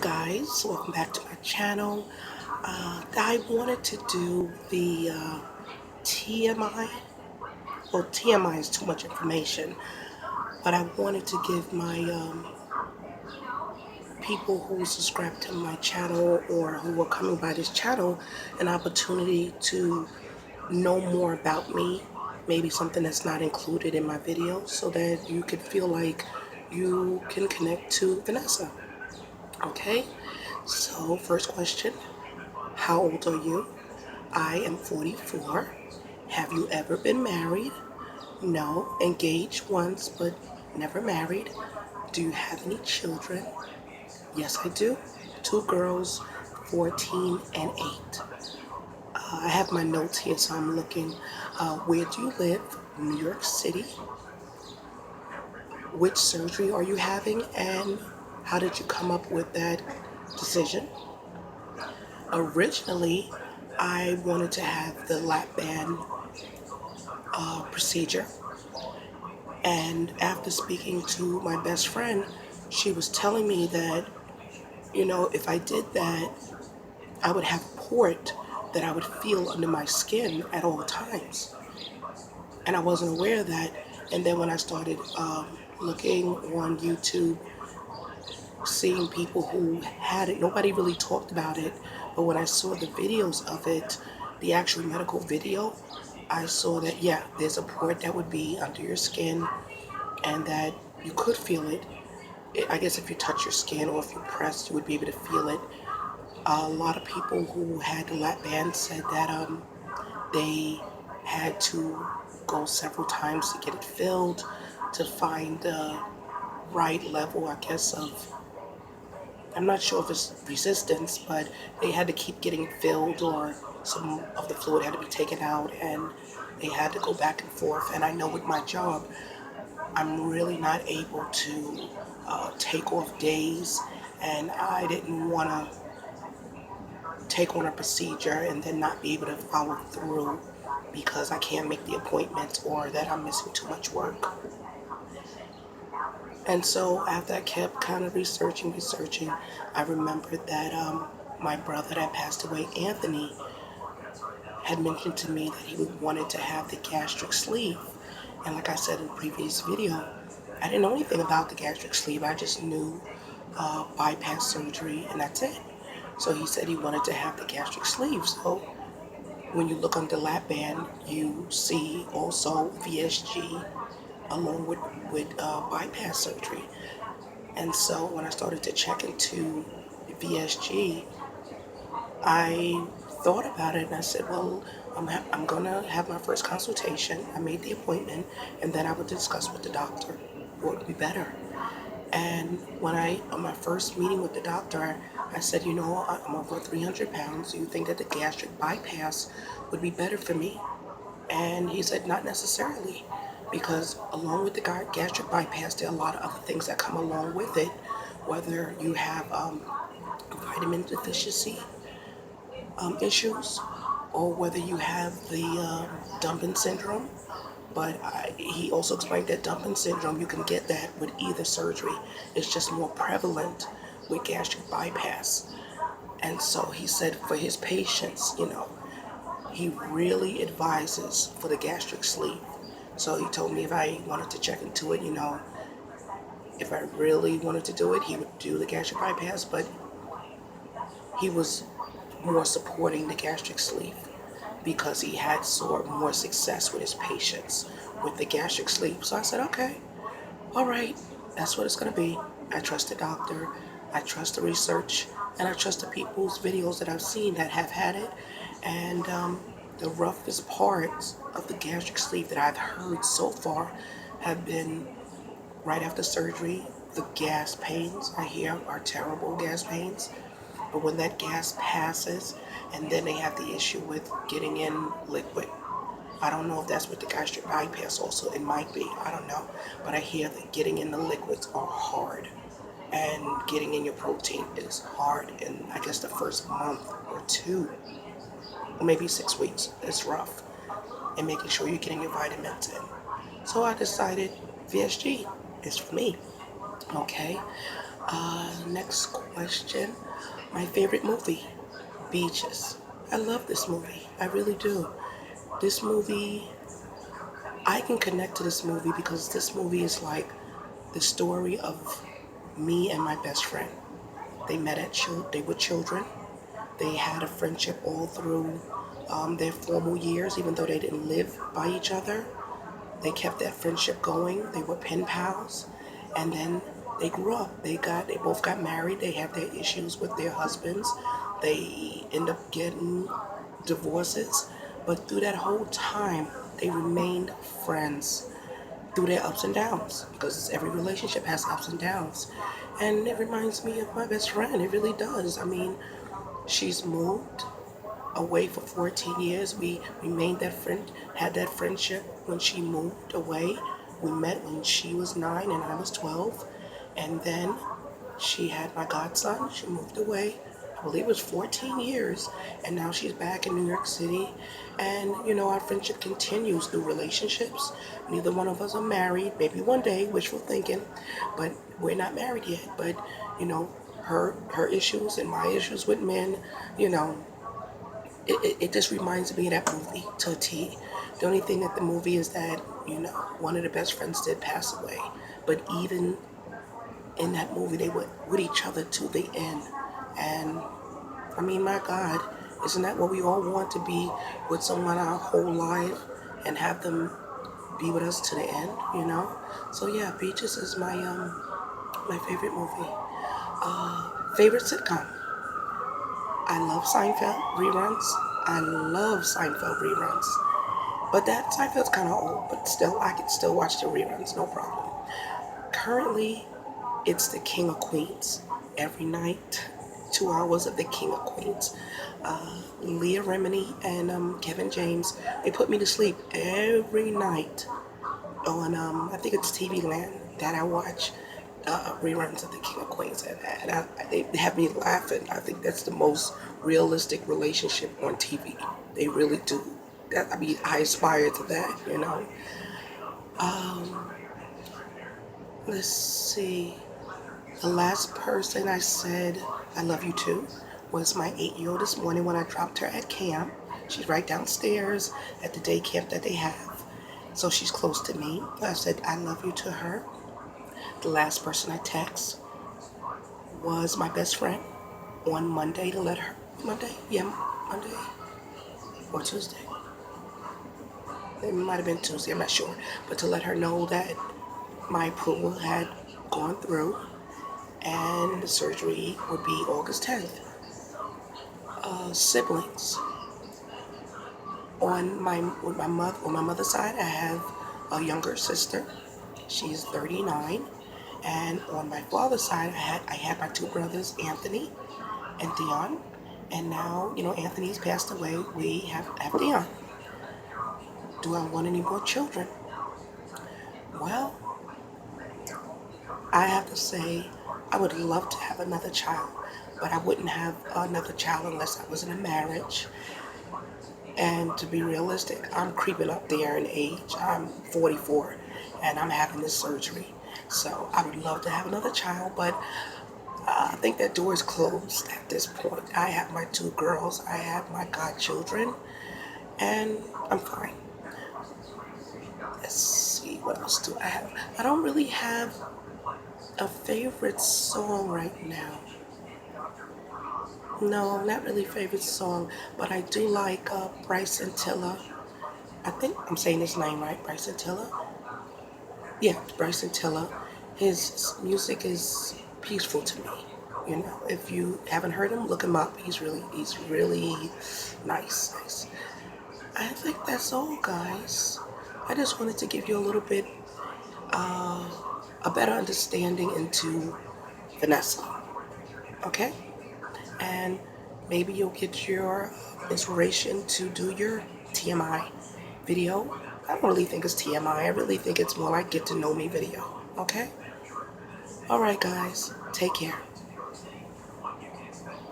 guys, welcome back to my channel. I wanted to do the TMI. Well, TMI is too much information, but I wanted to give my people who subscribe to my channel or who are coming by this channel an opportunity to know more about me, maybe something that's not included in my videos, so that you could feel like you can connect to Vanessa. Okay, so first question, how old are you? I am 44. Have you ever been married? No. Engaged once, but never married. Do you have any children? Yes, I do. Two girls, 14 and 8. I have my notes here, so I'm looking. Where do you live? New York City. Which surgery are you having, and how did you come up with that decision? Originally, I wanted to have the lap band procedure, and after speaking to my best friend, she was telling me that, if I did that, I would have port that I would feel under my skin at all times. And I wasn't aware of that. And then when I started looking on YouTube, seeing people who had it, nobody really talked about it. But when I saw the videos of it, the actual medical video, I saw that, yeah, there's a port that would be under your skin and that you could feel it. I guess if you touch your skin or if you press, you would be able to feel it. A lot of people who had the lap band said that they had to go several times to get it filled, to find the right level, I guess, of, I'm not sure if it's resistance, but they had to keep getting it filled, or some of the fluid had to be taken out, and they had to go back and forth. And I know with my job, I'm really not able to take off days, and I didn't want to take on a procedure and then not be able to follow through because I can't make the appointments or that I'm missing too much work. And so after I kept kind of researching, I remembered that my brother that passed away, Anthony, had mentioned to me that he wanted to have the gastric sleeve. And like I said in the previous video, I didn't know anything about the gastric sleeve. I just knew bypass surgery, and that's it. So he said he wanted to have the gastric sleeve. So when you look under lap band, you see also VSG along with bypass surgery. And so when I started to check into VSG, I thought about it and I said, well, I'm going to have my first consultation. I made the appointment, and then I would discuss with the doctor what would be better. And on my first meeting with the doctor, I said, I'm over 300 pounds. Do you think that the gastric bypass would be better for me? And he said, not necessarily, because along with the gastric bypass, there are a lot of other things that come along with it, whether you have vitamin deficiency issues, or whether you have the dumping syndrome. But he also explained that dumping syndrome, you can get that with either surgery. It's just more prevalent with gastric bypass. And so he said for his patients, he really advises for the gastric sleeve. So he told me if I wanted to check into it, if I really wanted to do it, he would do the gastric bypass, but he was more supporting the gastric sleeve because he had more success with his patients with the gastric sleeve. So I said, okay, all right, that's what it's going to be. I trust the doctor, I trust the research, and I trust the people's videos that I've seen that have had it. And the roughest parts of the gastric sleeve that I've heard so far have been right after surgery. The gas pains I hear are terrible gas pains. But when that gas passes, and then they have the issue with getting in liquid. I don't know if that's with the gastric bypass also. It might be. I don't know. But I hear that getting in the liquids are hard. And getting in your protein is hard. And I guess the first month or two, or maybe 6 weeks, is rough. And making sure you're getting your vitamins in. So I decided VSG is for me. Okay. Next question. My favorite movie, Beaches. I love this movie. I really do. This movie, I can connect to this movie because this movie is like the story of me and my best friend. They met they were children. They had a friendship all through their formal years, even though they didn't live by each other. They kept that friendship going. They were pen pals, and then they grew up. They both got married. They had their issues with their husbands. They end up getting divorces, but through that whole time, they remained friends through their ups and downs, because every relationship has ups and downs. And it reminds me of my best friend. It really does. I mean, she's moved away for 14 years. We remained that friend, had that friendship when she moved away. We met when she was 9 and I was 12. And then she had my godson. She moved away. I believe it was 14 years. And now she's back in New York City. And, our friendship continues through relationships. Neither one of us are married. Maybe one day, wishful thinking. But we're not married yet. But, her issues and my issues with men, you know, it just reminds me of that movie to a T. The only thing that the movie is that, one of the best friends did pass away. But even in that movie, they were with each other to the end. And I mean, my God, isn't that what we all want, to be with someone our whole life and have them be with us to the end? So yeah, Beaches is my favorite movie. Favorite sitcom. I love Seinfeld reruns. I love Seinfeld reruns. But that Seinfeld's kind of old, but still, I can still watch the reruns, no problem. Currently, it's The King of Queens. Every night, 2 hours of The King of Queens. Leah Remini and Kevin James, they put me to sleep every night on, I think it's TV Land that I watch reruns of The King of Queens. And they have me laughing. I think that's the most realistic relationship on TV. They really do. I aspire to that. Let's see. The last person I said I love you to was my 8-year-old this morning when I dropped her at camp. She's right downstairs at the day camp that they have. So she's close to me. I said I love you to her. The last person I text was my best friend on Monday to let her, Monday? Yeah, Monday or Tuesday. It might have been Tuesday, I'm not sure. But to let her know that my approval had gone through and the surgery would be August 10th. Siblings. On my mother's side, I have a younger sister. She's 39. And on my father's side, I had my 2 brothers, Anthony and Dion. And now, Anthony's passed away. We have Dion. Do I want any more children? Well, I have to say, I would love to have another child, but I wouldn't have another child unless I was in a marriage. And to be realistic, I'm creeping up there in age. I'm 44, and I'm having this surgery. So I would love to have another child, but I think that door is closed at this point. I have my 2 girls. I have my godchildren, and I'm fine. Let's see, what else do I have? I don't really have a favorite song right now. No, not really favorite song, but I do like Bryson Tiller. I think I'm saying his name right, Bryson Tiller. Yeah, Bryson Tiller. His music is peaceful to me. If you haven't heard him, look him up. He's really nice. I think that's all, guys. I just wanted to give you a little bit, a better understanding into Vanessa. Okay? And maybe you'll get your inspiration to do your TMI video. I don't really think it's TMI. I really think it's more like get to know me video. Okay? Alright, guys. Take care.